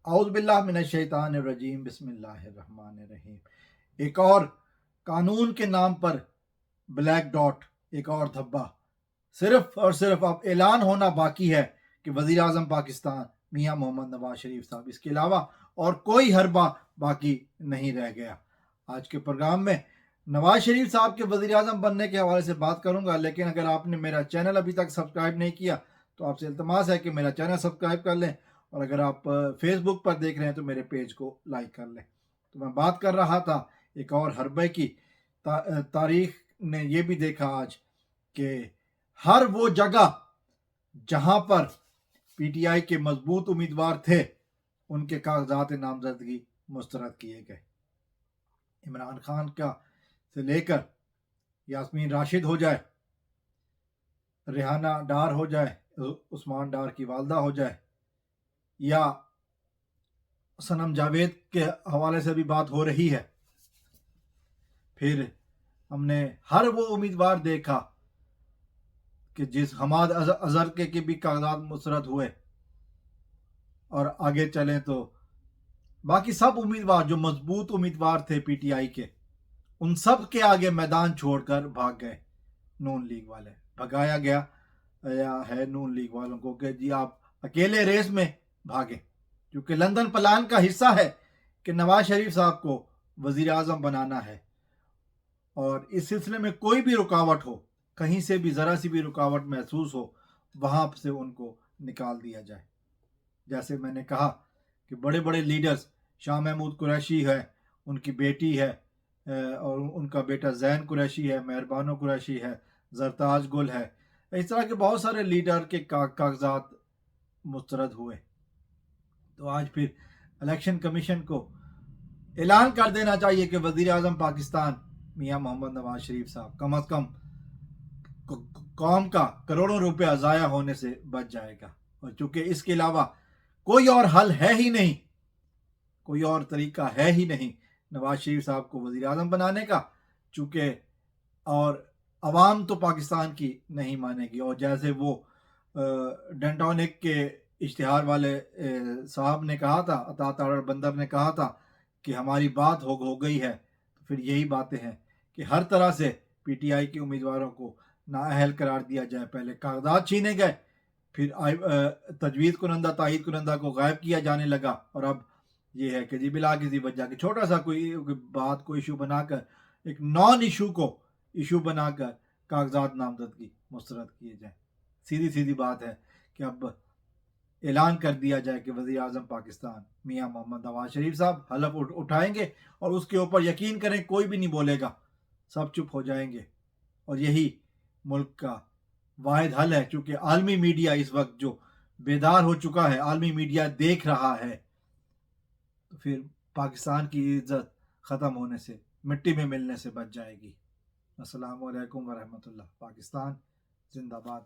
اعوذ باللہ من الشیطان الرجیم بسم اللہ الرحمن الرحیم. ایک اور قانون کے نام پر بلیک ڈاٹ، ایک اور دھبا. صرف اور صرف اب اعلان ہونا باقی ہے کہ وزیر اعظم پاکستان میاں محمد نواز شریف صاحب، اس کے علاوہ اور کوئی حربہ باقی نہیں رہ گیا. آج کے پروگرام میں نواز شریف صاحب کے وزیر اعظم بننے کے حوالے سے بات کروں گا، لیکن اگر آپ نے میرا چینل ابھی تک سبسکرائب نہیں کیا تو آپ سے التماس ہے کہ میرا چینل سبسکرائب کر لیں، اور اگر آپ فیس بک پر دیکھ رہے ہیں تو میرے پیج کو لائک کر لیں. تو میں بات کر رہا تھا ایک اور حربے کی. تاریخ نے یہ بھی دیکھا آج کہ ہر وہ جگہ جہاں پر پی ٹی آئی کے مضبوط امیدوار تھے ان کے کاغذات نامزدگی مسترد کیے گئے. عمران خان کا سے لے کر یاسمین راشد ہو جائے، ریحانہ ڈار ہو جائے، عثمان ڈار کی والدہ ہو جائے، یا صنم جاوید کے حوالے سے بھی بات ہو رہی ہے. پھر ہم نے ہر وہ امیدوار دیکھا کہ جس حماد اظہر کے بھی کاغذات مسترد ہوئے، اور آگے چلیں تو باقی سب امیدوار جو مضبوط امیدوار تھے پی ٹی آئی کے، ان سب کے آگے میدان چھوڑ کر بھاگ گئے نون لیگ والے. بھگایا گیا ہے نون لیگ والوں کو کہ جی آپ اکیلے ریس میں بھاگیں، کیونکہ لندن پلان کا حصہ ہے کہ نواز شریف صاحب کو وزیر اعظم بنانا ہے، اور اس سلسلے میں کوئی بھی رکاوٹ ہو، کہیں سے بھی ذرا سی بھی رکاوٹ محسوس ہو، وہاں سے ان کو نکال دیا جائے. جیسے میں نے کہا کہ بڑے بڑے لیڈرز، شاہ محمود قریشی ہے، ان کی بیٹی ہے، اور ان کا بیٹا زین قریشی ہے، مہربانو قریشی ہے، زرتاج گل ہے، اس طرح کے بہت سارے لیڈر کے کاغذات مسترد ہوئے. تو آج پھر الیکشن کمیشن کو اعلان کر دینا چاہیے کہ وزیر اعظم پاکستان میاں محمد نواز شریف صاحب کم از کم قوم کا کروڑوں روپیہ ضائع ہونے سے بچ جائے گا. اور چونکہ اس کے علاوہ کوئی اور حل ہے ہی نہیں، کوئی اور طریقہ ہے ہی نہیں نواز شریف صاحب کو وزیر اعظم بنانے کا، چونکہ اور عوام تو پاکستان کی نہیں مانے گی. اور جیسے وہ ڈنٹونک کے اشتہار والے صاحب نے کہا تھا، عطا تارڑ بندر نے کہا تھا کہ ہماری بات ہو گئی ہے، تو پھر یہی باتیں ہیں کہ ہر طرح سے پی ٹی آئی کے امیدواروں کو نااہل قرار دیا جائے. پہلے کاغذات چھینے گئے، پھر تجویز کنندہ تائید کنندہ کو غائب کیا جانے لگا، اور اب یہ ہے کہ جی بلا کسی وجہ کے چھوٹا سا کوئی بات کو ایشو بنا کر، ایک نان ایشو کو ایشو بنا کر کاغذات نامزدگی مسترد کیے جائیں. سیدھی بات ہے کہ اب اعلان کر دیا جائے کہ وزیر اعظم پاکستان میاں محمد نواز شریف صاحب حلف اٹھائیں گے، اور اس کے اوپر یقین کریں کوئی بھی نہیں بولے گا، سب چپ ہو جائیں گے. اور یہی ملک کا واحد حل ہے، چونکہ عالمی میڈیا اس وقت جو بیدار ہو چکا ہے، عالمی میڈیا دیکھ رہا ہے، تو پھر پاکستان کی عزت ختم ہونے سے، مٹی میں ملنے سے بچ جائے گی. السلام علیکم ورحمۃ اللہ. پاکستان زندہ باد.